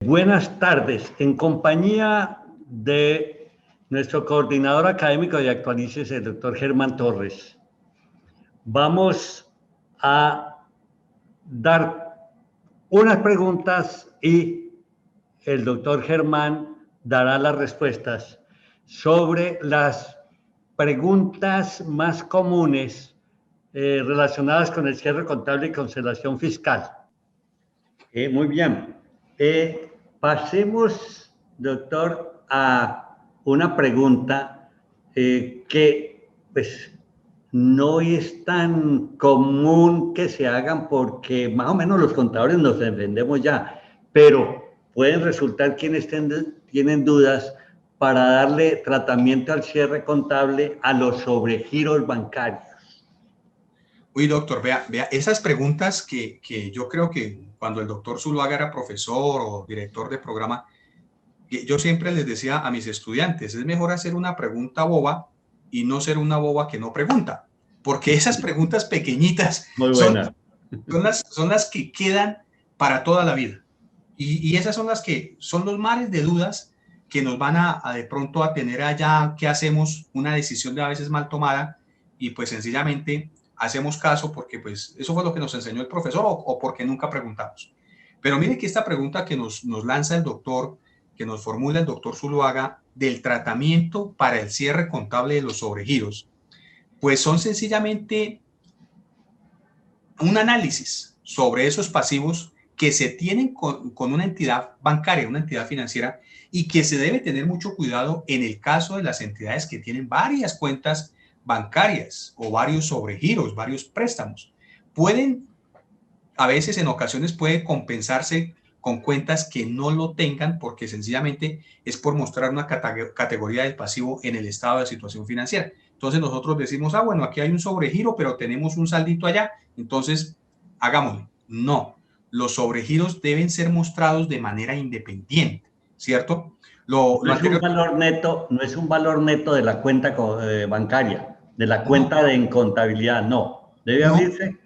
Buenas tardes. En compañía de nuestro coordinador académico de Actualices, el doctor Germán Torres, vamos a dar unas preguntas y el doctor Germán dará las respuestas sobre las preguntas más comunes relacionadas con el cierre contable y cancelación fiscal. Muy bien. Pasemos, doctor, a una pregunta que pues no es tan común que se hagan porque más o menos los contadores nos defendemos ya, pero pueden resultar quienes tienen dudas para darle tratamiento al cierre contable a los sobregiros bancarios. Uy, doctor, vea, esas preguntas que yo creo que cuando el doctor Zuluaga era profesor o director de programa, yo siempre les decía a mis estudiantes, es mejor hacer una pregunta boba y no ser una boba que no pregunta, porque esas preguntas pequeñitas son las que quedan para toda la vida. Y esas son las que son los mares de dudas que nos van a de pronto a tener allá que hacemos una decisión de a veces mal tomada y pues sencillamente hacemos caso porque pues eso fue lo que nos enseñó el profesor o porque nunca preguntamos. Pero mire que esta pregunta que nos lanza el doctor, que nos formula el doctor Zuluaga del tratamiento para el cierre contable de los sobregiros, pues son sencillamente un análisis sobre esos pasivos que se tienen con una entidad bancaria, una entidad financiera, y que se debe tener mucho cuidado en el caso de las entidades que tienen varias cuentas bancarias o varios sobregiros, varios préstamos. A veces en ocasiones puede compensarse con cuentas que no lo tengan porque sencillamente es por mostrar una categoría del pasivo en el estado de situación financiera. Entonces nosotros decimos, bueno, aquí hay un sobregiro, pero tenemos un saldito allá, entonces hagámoslo. No, los sobregiros deben ser mostrados de manera independiente, ¿cierto? No es un valor neto de la cuenta bancaria, de la cuenta de contabilidad, no. ¿Debe abrirse?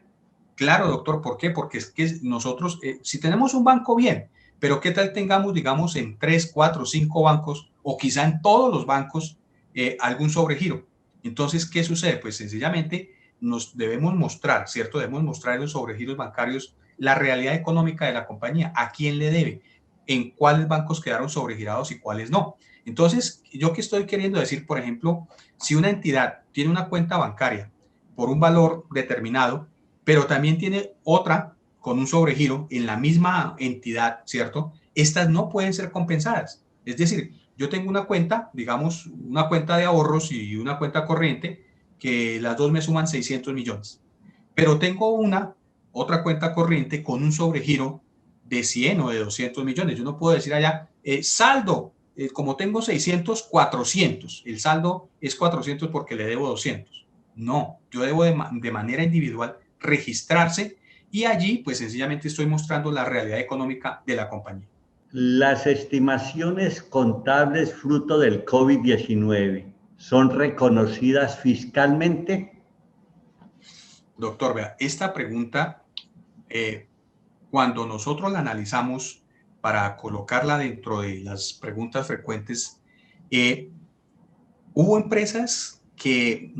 Claro, doctor, ¿por qué? Porque es que nosotros, si tenemos un banco, bien, pero ¿qué tal tengamos, digamos, en 3, 4, 5 bancos o quizá en todos los bancos algún sobregiro? Entonces, ¿qué sucede? Pues sencillamente nos debemos mostrar, ¿cierto? Debemos mostrar en los sobregiros bancarios la realidad económica de la compañía, a quién le debe, en cuáles bancos quedaron sobregirados y cuáles no. Entonces, ¿yo qué estoy queriendo decir? Por ejemplo, si una entidad tiene una cuenta bancaria por un valor determinado, pero también tiene otra con un sobregiro en la misma entidad, ¿cierto? Estas no pueden ser compensadas. Es decir, yo tengo una cuenta, digamos, una cuenta de ahorros y una cuenta corriente, que las dos me suman 600 millones. Pero tengo otra cuenta corriente con un sobregiro de 100 o de 200 millones. Yo no puedo decir allá, saldo, como tengo 600, 400. El saldo es 400 porque le debo 200. No, yo debo de manera individual registrarse y allí pues sencillamente estoy mostrando la realidad económica de la compañía. Las estimaciones contables fruto del COVID-19 son reconocidas fiscalmente. Doctor, vea, esta pregunta, cuando nosotros la analizamos para colocarla dentro de las preguntas frecuentes, hubo empresas que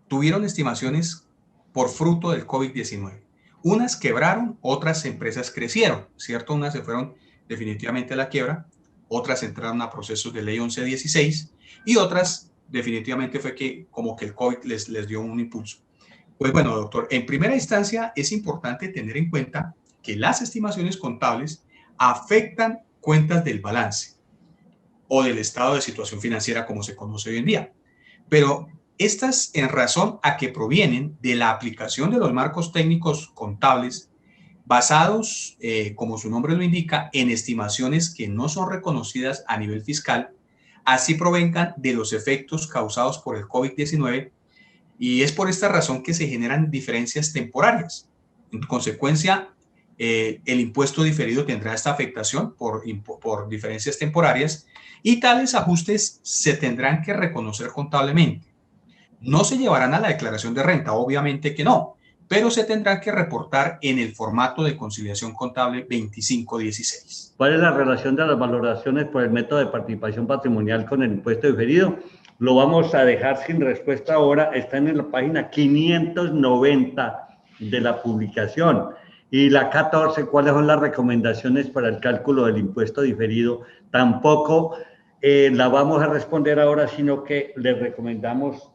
tuvieron estimaciones por fruto del COVID-19. Unas quebraron, otras empresas crecieron, ¿cierto? Unas se fueron definitivamente a la quiebra, otras entraron a procesos de ley 1116 y otras definitivamente fue que como que el COVID les dio un impulso. Pues bueno, doctor, en primera instancia es importante tener en cuenta que las estimaciones contables afectan cuentas del balance o del estado de situación financiera como se conoce hoy en día. Pero estas en razón a que provienen de la aplicación de los marcos técnicos contables basados, como su nombre lo indica, en estimaciones que no son reconocidas a nivel fiscal, así provengan de los efectos causados por el COVID-19 y es por esta razón que se generan diferencias temporarias. En consecuencia, el impuesto diferido tendrá esta afectación por diferencias temporarias y tales ajustes se tendrán que reconocer contablemente. No se llevarán a la declaración de renta, obviamente que no, pero se tendrá que reportar en el formato de conciliación contable 2516. ¿Cuál es la relación de las valoraciones por el método de participación patrimonial con el impuesto diferido? Lo vamos a dejar sin respuesta ahora, está en la página 590 de la publicación. Y la 14, ¿cuáles son las recomendaciones para el cálculo del impuesto diferido? Tampoco la vamos a responder ahora, sino que les recomendamos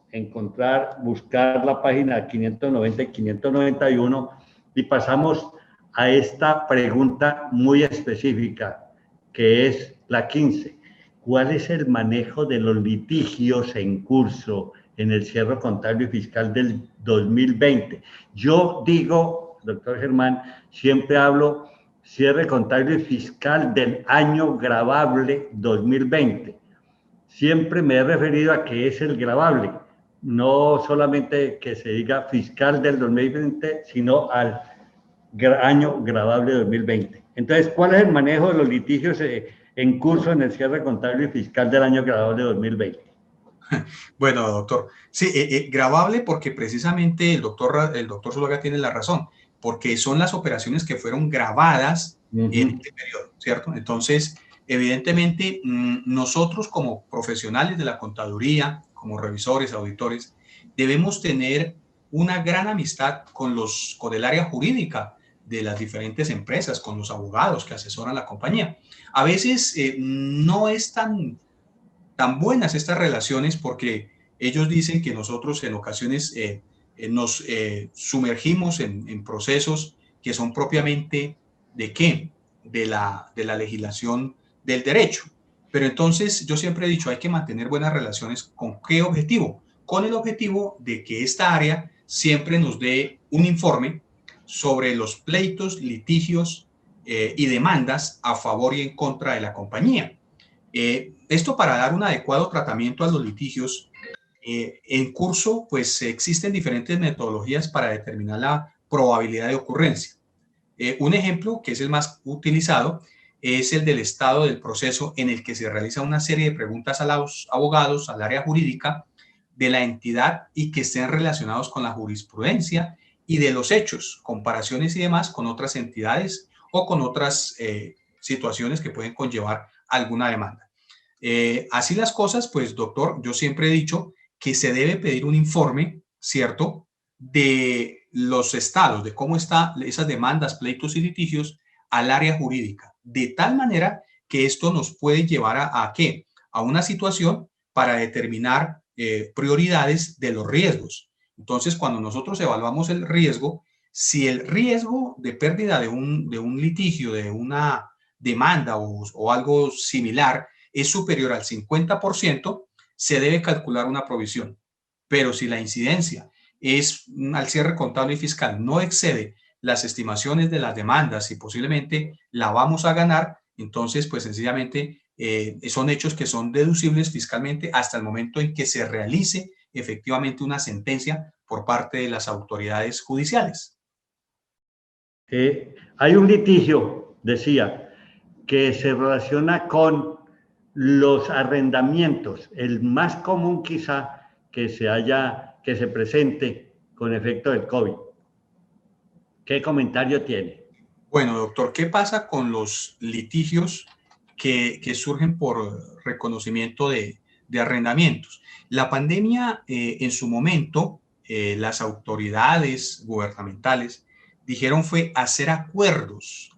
buscar la página 590 y 591 y pasamos a esta pregunta muy específica, que es la 15. ¿Cuál es el manejo de los litigios en curso en el cierre contable y fiscal del 2020? Yo digo, doctor Germán, siempre hablo cierre contable y fiscal del año gravable 2020. Siempre me he referido a que es el gravable, no solamente que se diga fiscal del 2020, sino al año gravable 2020. Entonces, ¿cuál es el manejo de los litigios en curso en el cierre contable y fiscal del año gravable 2020? Bueno, doctor, sí, gravable porque precisamente el doctor Zuluaga tiene la razón, porque son las operaciones que fueron grabadas en este periodo, ¿cierto? Entonces, evidentemente, nosotros como profesionales de la contaduría, como revisores, auditores, debemos tener una gran amistad con el área jurídica de las diferentes empresas, con los abogados que asesoran la compañía. A veces no es tan buenas estas relaciones porque ellos dicen que nosotros en ocasiones nos sumergimos en procesos que son propiamente ¿de qué? De la legislación del derecho. Pero entonces yo siempre he dicho, hay que mantener buenas relaciones. ¿Con qué objetivo? Con el objetivo de que esta área siempre nos dé un informe sobre los pleitos, litigios y demandas a favor y en contra de la compañía. Esto para dar un adecuado tratamiento a los litigios en curso, pues existen diferentes metodologías para determinar la probabilidad de ocurrencia. Un ejemplo, que es el más utilizado, es el del estado del proceso en el que se realiza una serie de preguntas a los abogados, al área jurídica de la entidad y que estén relacionados con la jurisprudencia y de los hechos, comparaciones y demás con otras entidades o con otras situaciones que pueden conllevar alguna demanda. Así las cosas, pues doctor, yo siempre he dicho que se debe pedir un informe, ¿cierto?, de los estados, de cómo están esas demandas, pleitos y litigios al área jurídica, de tal manera que esto nos puede llevar ¿a qué? A una situación para determinar prioridades de los riesgos. Entonces, cuando nosotros evaluamos el riesgo, si el riesgo de pérdida de un litigio, de una demanda o algo similar, es superior al 50%, se debe calcular una provisión. Pero si la incidencia es al cierre contable y fiscal no excede las estimaciones de las demandas y posiblemente la vamos a ganar, entonces pues sencillamente son hechos que son deducibles fiscalmente hasta el momento en que se realice efectivamente una sentencia por parte de las autoridades judiciales. Hay un litigio, decía, que se relaciona con los arrendamientos, el más común quizá que se presente con efecto del COVID. ¿Qué comentario tiene? Bueno, doctor, ¿qué pasa con los litigios que surgen por reconocimiento de arrendamientos? La pandemia, en su momento, las autoridades gubernamentales dijeron fue hacer acuerdos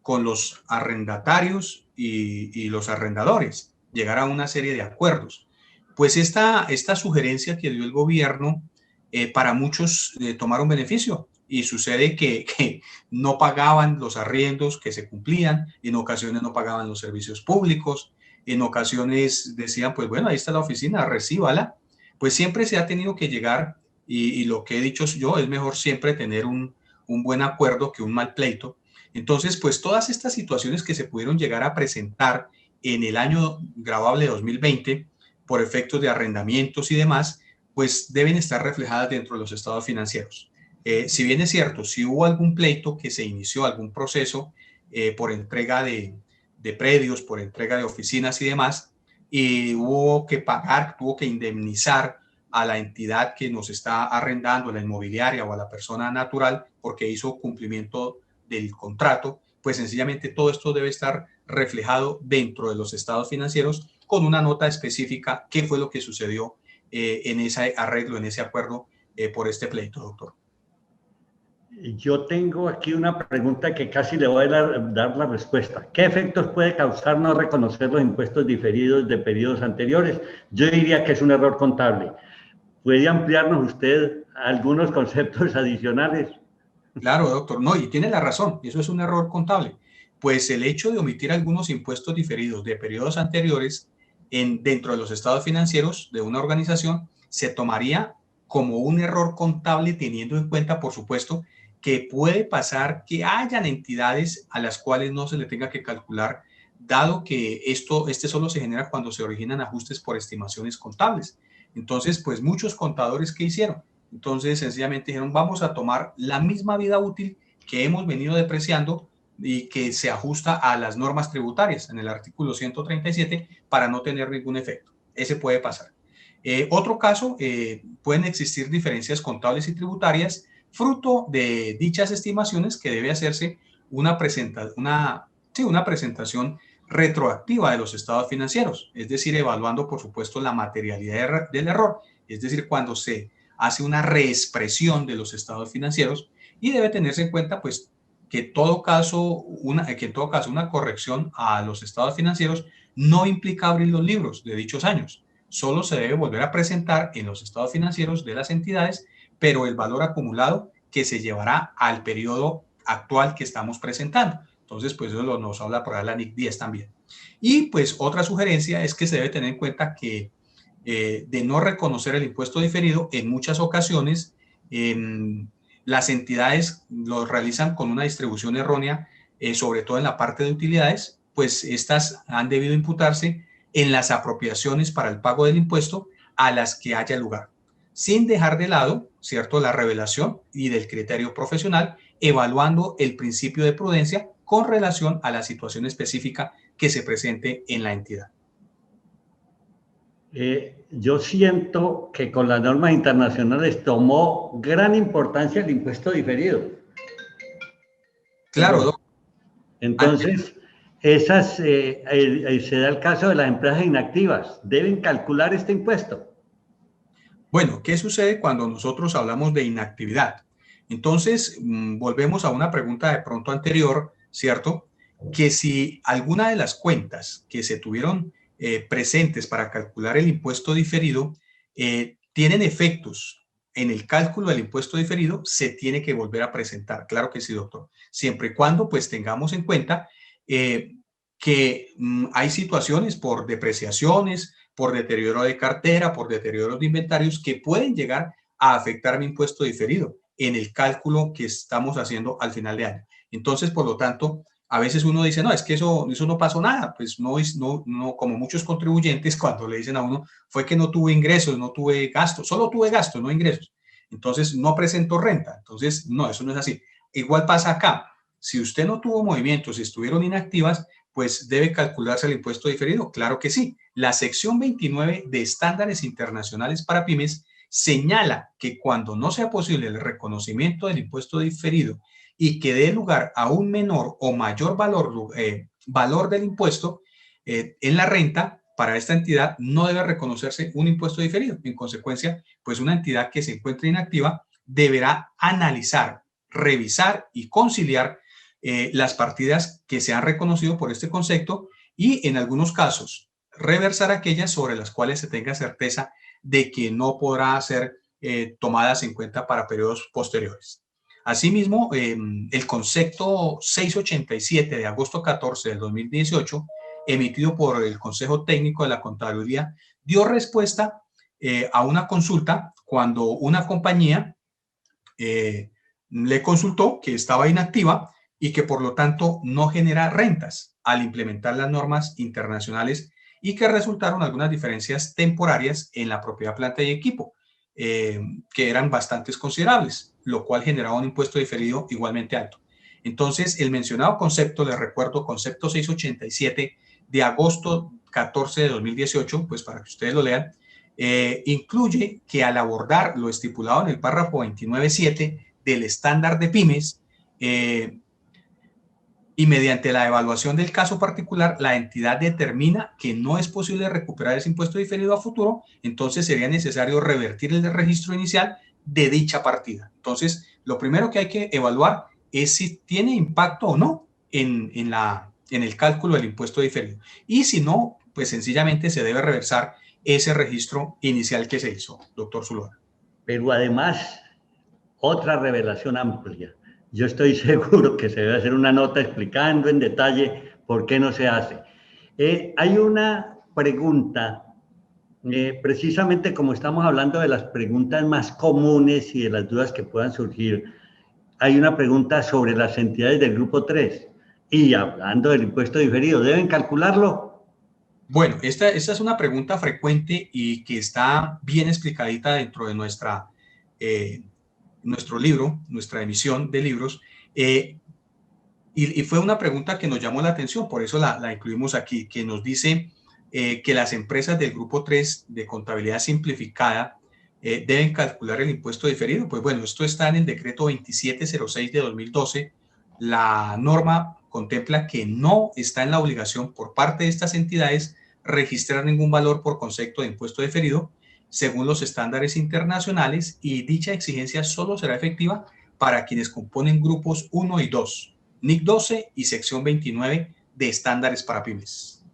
con los arrendatarios y los arrendadores, llegar a una serie de acuerdos. Pues esta sugerencia que dio el gobierno, para muchos tomaron beneficio y sucede que no pagaban los arriendos que se cumplían, en ocasiones no pagaban los servicios públicos, en ocasiones decían, pues bueno, ahí está la oficina, recíbala. Pues siempre se ha tenido que llegar, y lo que he dicho yo, es mejor siempre tener un buen acuerdo que un mal pleito. Entonces, pues todas estas situaciones que se pudieron llegar a presentar en el año gravable 2020 por efectos de arrendamientos y demás, pues deben estar reflejadas dentro de los estados financieros. Si bien es cierto, si hubo algún pleito que se inició, algún proceso por entrega de predios, por entrega de oficinas y demás, y hubo que pagar, tuvo que indemnizar a la entidad que nos está arrendando, la inmobiliaria o a la persona natural, porque hizo cumplimiento del contrato, pues sencillamente todo esto debe estar reflejado dentro de los estados financieros con una nota específica qué fue lo que sucedió en ese arreglo, en ese acuerdo por este pleito, doctor. Yo tengo aquí una pregunta que casi le voy a dar la respuesta. ¿Qué efectos puede causar no reconocer los impuestos diferidos de periodos anteriores? Yo diría que es un error contable. ¿Puede ampliarnos usted algunos conceptos adicionales? Claro, doctor. No, y tiene la razón. Eso es un error contable. Pues el hecho de omitir algunos impuestos diferidos de periodos anteriores dentro de los estados financieros de una organización se tomaría como un error contable, teniendo en cuenta, por supuesto, que puede pasar que hayan entidades a las cuales no se le tenga que calcular, dado que este solo se genera cuando se originan ajustes por estimaciones contables. Entonces, pues muchos contadores, ¿qué hicieron? Entonces, sencillamente dijeron, vamos a tomar la misma vida útil que hemos venido depreciando y que se ajusta a las normas tributarias en el artículo 137 para no tener ningún efecto. Ese puede pasar. Otro caso, pueden existir diferencias contables y tributarias fruto de dichas estimaciones que debe hacerse una presentación retroactiva de los estados financieros, es decir, evaluando, por supuesto, la materialidad del error, es decir, cuando se hace una reexpresión de los estados financieros y debe tenerse en cuenta, pues, que en todo caso una corrección a los estados financieros no implica abrir los libros de dichos años. Solo se debe volver a presentar en los estados financieros de las entidades, pero el valor acumulado que se llevará al periodo actual que estamos presentando. Entonces, pues eso nos habla por ahí la NIC 10 también. Y pues otra sugerencia es que se debe tener en cuenta que de no reconocer el impuesto diferido, en muchas ocasiones las entidades lo realizan con una distribución errónea, sobre todo en la parte de utilidades, pues estas han debido imputarse en las apropiaciones para el pago del impuesto a las que haya lugar, sin dejar de lado, ¿cierto?, la revelación y del criterio profesional, evaluando el principio de prudencia con relación a la situación específica que se presente en la entidad. Yo siento que con las normas internacionales tomó gran importancia el impuesto diferido. Claro, entonces, se da el caso de las empresas inactivas. ¿Deben calcular este impuesto? Bueno, ¿qué sucede cuando nosotros hablamos de inactividad? Entonces, volvemos a una pregunta de pronto anterior, ¿cierto? Que si alguna de las cuentas que se tuvieron presentes para calcular el impuesto diferido tienen efectos en el cálculo del impuesto diferido, se tiene que volver a presentar. Claro que sí, doctor. Siempre y cuando pues tengamos en cuenta que hay situaciones por depreciaciones, por deterioro de cartera, por deterioro de inventarios que pueden llegar a afectar mi impuesto diferido en el cálculo que estamos haciendo al final de año. Entonces, por lo tanto, a veces uno dice, no, es que eso no pasó nada. Pues no, como muchos contribuyentes cuando le dicen a uno, fue que no tuve ingresos, no tuve gastos, solo tuve gastos, no ingresos. Entonces, no presentó renta. Entonces, no, eso no es así. Igual pasa acá. Si usted no tuvo movimientos, si estuvieron inactivas, pues debe calcularse el impuesto diferido. Claro que sí. La sección 29 de estándares internacionales para pymes señala que cuando no sea posible el reconocimiento del impuesto diferido y que dé lugar a un menor o mayor valor del impuesto en la renta, para esta entidad no debe reconocerse un impuesto diferido. En consecuencia, pues una entidad que se encuentre inactiva deberá analizar, revisar y conciliar las partidas que se han reconocido por este concepto y en algunos casos reversar aquellas sobre las cuales se tenga certeza de que no podrá ser tomadas en cuenta para periodos posteriores. Asimismo, el concepto 687 de agosto 14 del 2018, emitido por el Consejo Técnico de la Contaduría, dio respuesta a una consulta cuando una compañía le consultó que estaba inactiva y que por lo tanto no genera rentas al implementar las normas internacionales y que resultaron algunas diferencias temporarias en la propiedad, planta y equipo, que eran bastante considerables, lo cual generaba un impuesto diferido igualmente alto. Entonces, el mencionado concepto, les recuerdo, concepto 687 de agosto 14 de 2018, pues para que ustedes lo lean, incluye que al abordar lo estipulado en el párrafo 29.7 del estándar de pymes, y mediante la evaluación del caso particular, la entidad determina que no es posible recuperar ese impuesto diferido a futuro, entonces sería necesario revertir el registro inicial de dicha partida. Entonces, lo primero que hay que evaluar es si tiene impacto o no en el cálculo del impuesto diferido. Y si no, pues sencillamente se debe reversar ese registro inicial que se hizo, doctor Zuluaga. Pero además, otra revelación amplia. Yo estoy seguro que se debe hacer una nota explicando en detalle por qué no se hace. Hay una pregunta, precisamente como estamos hablando de las preguntas más comunes y de las dudas que puedan surgir, hay una pregunta sobre las entidades del grupo 3. Y hablando del impuesto diferido, ¿deben calcularlo? Bueno, esta es una pregunta frecuente y que está bien explicadita dentro de nuestro libro, nuestra emisión de libros, y fue una pregunta que nos llamó la atención, por eso la incluimos aquí, que nos dice que las empresas del grupo 3 de contabilidad simplificada deben calcular el impuesto diferido. Pues bueno, esto está en el decreto 2706 de 2012. La norma contempla que no está en la obligación por parte de estas entidades registrar ningún valor por concepto de impuesto diferido según los estándares internacionales, y dicha exigencia solo será efectiva para quienes componen grupos 1 y 2, NIC 12 y sección 29 de estándares para pymes.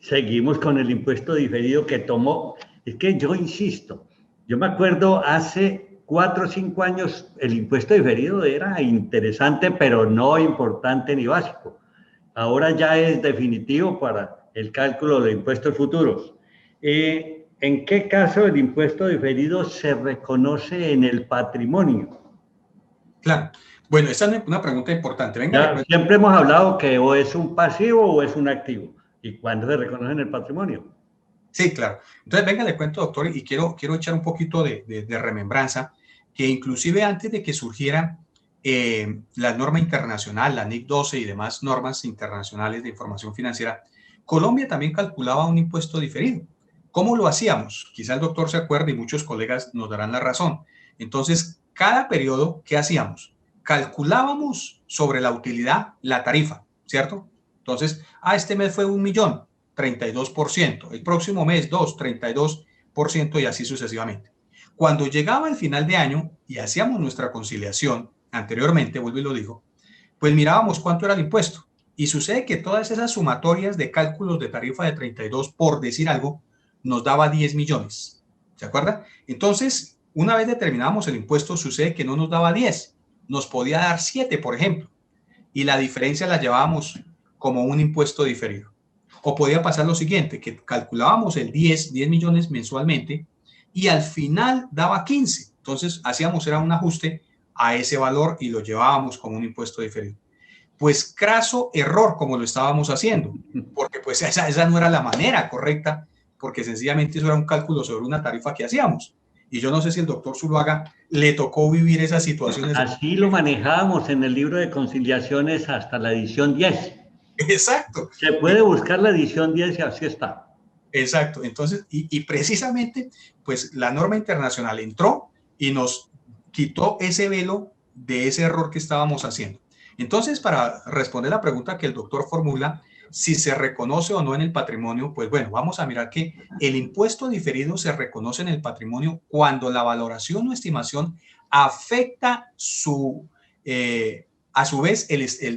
Seguimos con el impuesto diferido que tomó. Es que yo insisto, yo me acuerdo hace 4 o 5 años el impuesto diferido era interesante, pero no importante ni básico. Ahora ya es definitivo para el cálculo de impuestos futuros. ¿En qué caso el impuesto diferido se reconoce en el patrimonio? Claro. Bueno, esta es una pregunta importante. Venga, Ya, siempre hemos hablado que o es un pasivo o es un activo. ¿Y cuándo se reconoce en el patrimonio? Sí, claro. Entonces, venga, le cuento, doctor, y quiero echar un poquito de remembranza, que inclusive antes de que surgiera la norma internacional, la NIC 12 y demás normas internacionales de información financiera, Colombia también calculaba un impuesto diferido. ¿Cómo lo hacíamos? Quizá el doctor se acuerde y muchos colegas nos darán la razón. Entonces, cada periodo, ¿qué hacíamos? Calculábamos sobre la utilidad la tarifa, ¿cierto? Entonces, este mes fue 1.000.000. 32%, el próximo mes 2, 32% y así sucesivamente. Cuando llegaba el final de año y hacíamos nuestra conciliación, anteriormente, vuelvo y lo digo, pues mirábamos cuánto era el impuesto. Y sucede que todas esas sumatorias de cálculos de tarifa de 32, por decir algo, nos daba 10 millones. ¿Se acuerda? Entonces, una vez determinábamos el impuesto, sucede que no nos daba 10, nos podía dar 7, por ejemplo. Y la diferencia la llevábamos como un impuesto diferido. O podía pasar lo siguiente, que calculábamos el 10 millones mensualmente y al final daba 15. Entonces hacíamos era un ajuste a ese valor y lo llevábamos como un impuesto diferido. Pues craso error como lo estábamos haciendo, porque pues esa no era la manera correcta, porque sencillamente eso era un cálculo sobre una tarifa que hacíamos. Y yo no sé si el doctor Zuluaga le tocó vivir esas situaciones. Así lo manejábamos en el libro de conciliaciones hasta la edición 10. Exacto. Se puede buscar la edición 10 y así está. Exacto. Entonces, y precisamente, pues la norma internacional entró y nos quitó ese velo de ese error que estábamos haciendo. Entonces, para responder la pregunta que el doctor formula, si se reconoce o no en el patrimonio, pues bueno, vamos a mirar que el impuesto diferido se reconoce en el patrimonio cuando la valoración o estimación afecta a su vez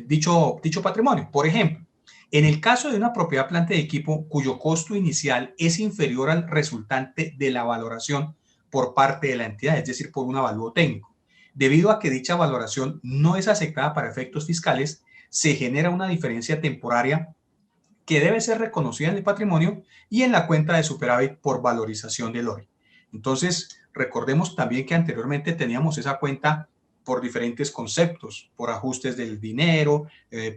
dicho patrimonio. Por ejemplo, en el caso de una propiedad, planta de equipo cuyo costo inicial es inferior al resultante de la valoración por parte de la entidad, es decir, por un avalúo técnico. Debido a que dicha valoración no es aceptada para efectos fiscales, se genera una diferencia temporaria que debe ser reconocida en el patrimonio y en la cuenta de superávit por valorización del ORI. Entonces, recordemos también que anteriormente teníamos esa cuenta por diferentes conceptos, por ajustes del dinero,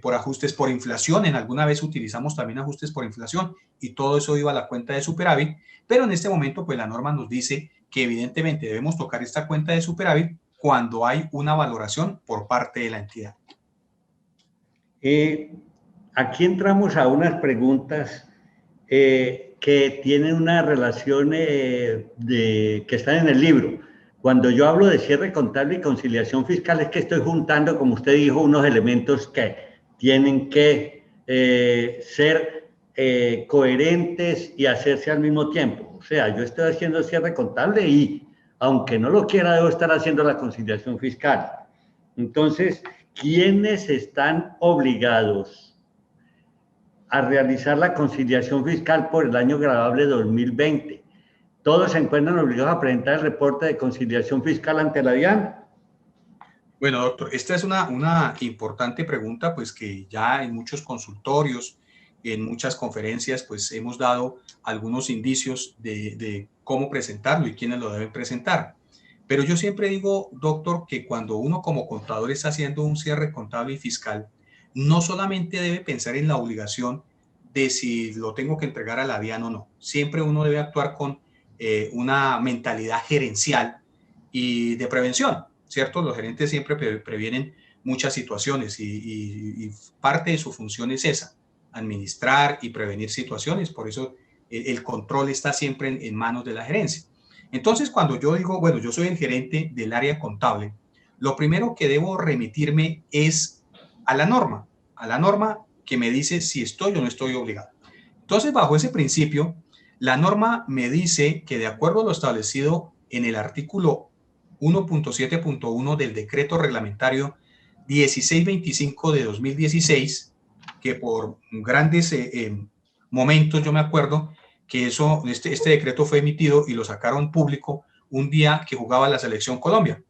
por ajustes por inflación. En alguna vez utilizamos también ajustes por inflación y todo eso iba a la cuenta de superávit, pero en este momento pues la norma nos dice que evidentemente debemos tocar esta cuenta de superávit cuando hay una valoración por parte de la entidad. Aquí entramos a unas preguntas que tienen una relación que están en el libro. Cuando yo hablo de cierre contable y conciliación fiscal, es que estoy juntando, como usted dijo, unos elementos que tienen que ser coherentes y hacerse al mismo tiempo. O sea, yo estoy haciendo cierre contable y, aunque no lo quiera, debo estar haciendo la conciliación fiscal. Entonces, ¿quiénes están obligados a realizar la conciliación fiscal por el año gravable 2020? ¿Todos se encuentran obligados a presentar el reporte de conciliación fiscal ante la DIAN? Bueno, doctor, esta es una importante pregunta, pues que ya en muchos consultorios, en muchas conferencias, pues hemos dado algunos indicios de cómo presentarlo y quiénes lo deben presentar. Pero yo siempre digo, doctor, que cuando uno como contador está haciendo un cierre contable y fiscal, no solamente debe pensar en la obligación de si lo tengo que entregar a la DIAN o no. Siempre uno debe actuar con una mentalidad gerencial y de prevención, ¿cierto? Los gerentes siempre previenen muchas situaciones y parte de su función es esa, administrar y prevenir situaciones. Por eso el control está siempre en manos de la gerencia. Entonces, cuando yo digo, bueno, yo soy el gerente del área contable, lo primero que debo remitirme es a la norma que me dice si estoy o no estoy obligado. Entonces, bajo ese principio, la norma me dice que de acuerdo a lo establecido en el artículo 1.7.1 del decreto reglamentario 1625 de 2016, que por grandes momentos yo me acuerdo que este decreto fue emitido y lo sacaron público un día que jugaba la selección Colombia.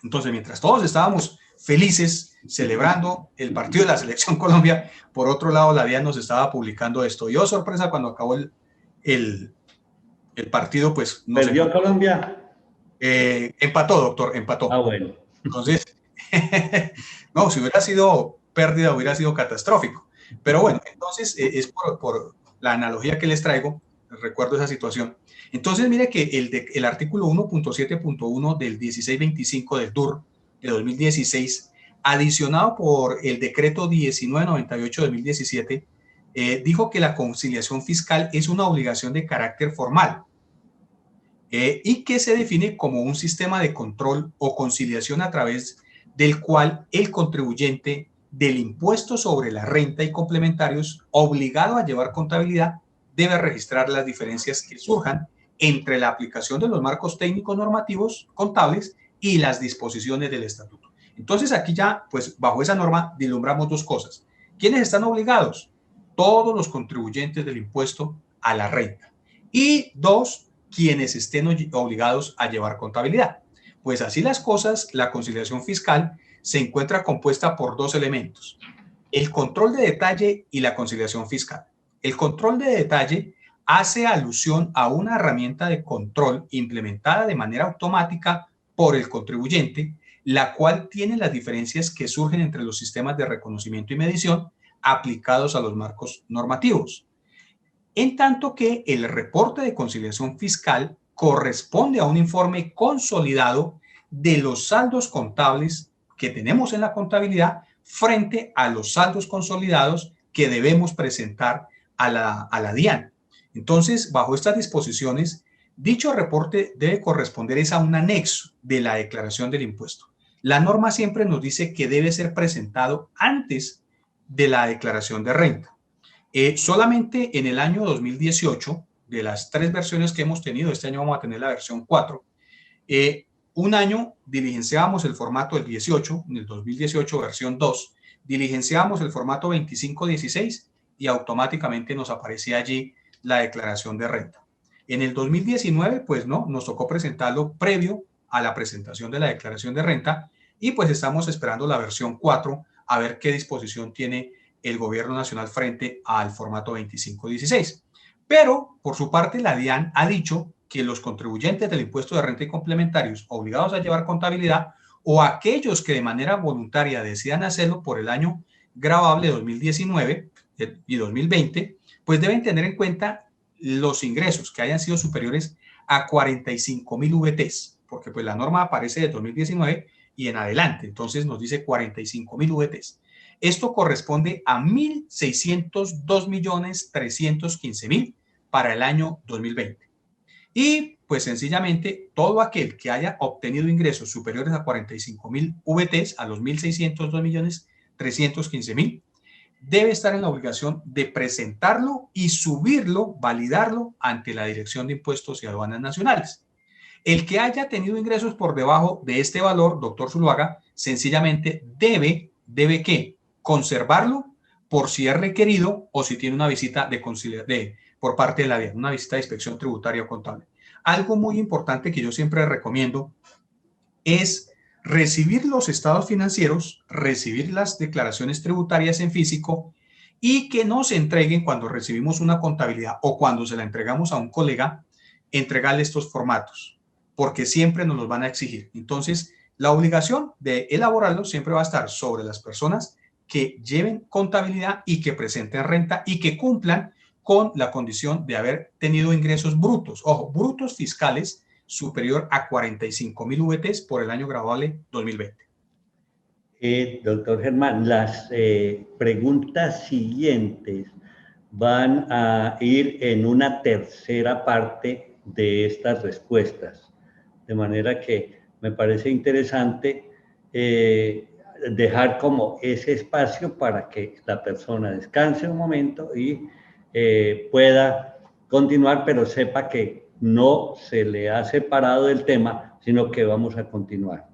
Entonces, mientras todos estábamos felices celebrando el partido de la selección Colombia, por otro lado la DIAN nos estaba publicando esto. Y oh, sorpresa, cuando acabó el partido, pues no sé. ¿Perdió Colombia? Empató, doctor, empató. Ah, bueno. Entonces, no, si hubiera sido pérdida, hubiera sido catastrófico. Pero bueno, entonces es por la analogía que les traigo, recuerdo esa situación. Entonces, mire que el artículo 1.7.1 del 1625 del DUR de 2016, adicionado por el decreto 1998 de 2017, dijo que la conciliación fiscal es una obligación de carácter formal. Y que se define como un sistema de control o conciliación a través del cual el contribuyente del impuesto sobre la renta y complementarios obligado a llevar contabilidad debe registrar las diferencias que surjan entre la aplicación de los marcos técnicos normativos contables y las disposiciones del estatuto. Entonces aquí ya, pues bajo esa norma, vislumbramos dos cosas. ¿Quiénes están obligados? Todos los contribuyentes del impuesto a la renta. Y dos, quienes estén obligados a llevar contabilidad. Pues así las cosas, la conciliación fiscal se encuentra compuesta por dos elementos: el control de detalle y la conciliación fiscal. El control de detalle hace alusión a una herramienta de control implementada de manera automática por el contribuyente, la cual tiene las diferencias que surgen entre los sistemas de reconocimiento y medición aplicados a los marcos normativos. En tanto que el reporte de conciliación fiscal corresponde a un informe consolidado de los saldos contables que tenemos en la contabilidad frente a los saldos consolidados que debemos presentar a la DIAN. Entonces, bajo estas disposiciones, dicho reporte debe corresponder a un anexo de la declaración del impuesto. La norma siempre nos dice que debe ser presentado antes de la declaración de renta. Solamente en el año 2018, de las 3 versiones que hemos tenido, este año vamos a tener la versión 4, un año diligenciábamos el formato del 18, en el 2018 versión 2, diligenciábamos el formato 2516 y automáticamente nos aparecía allí la declaración de renta. En el 2019, pues no, nos tocó presentarlo previo a la presentación de la declaración de renta y pues estamos esperando la versión 4 a ver qué disposición tiene el gobierno nacional frente al formato 2516. Pero, por su parte, la DIAN ha dicho que los contribuyentes del impuesto de renta y complementarios obligados a llevar contabilidad o aquellos que de manera voluntaria decidan hacerlo por el año gravable 2019 y 2020, pues deben tener en cuenta los ingresos que hayan sido superiores a 45,000 VTs, porque pues la norma aparece de 2019 y en adelante, entonces nos dice 45,000 VTs. Esto corresponde a 1.602.315.000 para el año 2020. Y pues sencillamente todo aquel que haya obtenido ingresos superiores a 45.000 VTs, a los 1.602.315.000, debe estar en la obligación de presentarlo y subirlo, validarlo ante la Dirección de Impuestos y Aduanas Nacionales. El que haya tenido ingresos por debajo de este valor, doctor Zuluaga, sencillamente debe ¿qué? Conservarlo por si es requerido o si tiene una visita por parte de la DIAN, una visita de inspección tributaria o contable. Algo muy importante que yo siempre recomiendo es recibir los estados financieros, recibir las declaraciones tributarias en físico y que nos entreguen cuando recibimos una contabilidad o cuando se la entregamos a un colega, entregarle estos formatos, porque siempre nos los van a exigir. Entonces, la obligación de elaborarlos siempre va a estar sobre las personas que lleven contabilidad y que presenten renta y que cumplan con la condición de haber tenido ingresos brutos, ojo, brutos fiscales, superior a 45.000 VTs por el año graduable 2020. Doctor Germán, las preguntas siguientes van a ir en una tercera parte de estas respuestas. De manera que me parece interesante dejar como ese espacio para que la persona descanse un momento y pueda continuar, pero sepa que no se le ha separado del tema, sino que vamos a continuar.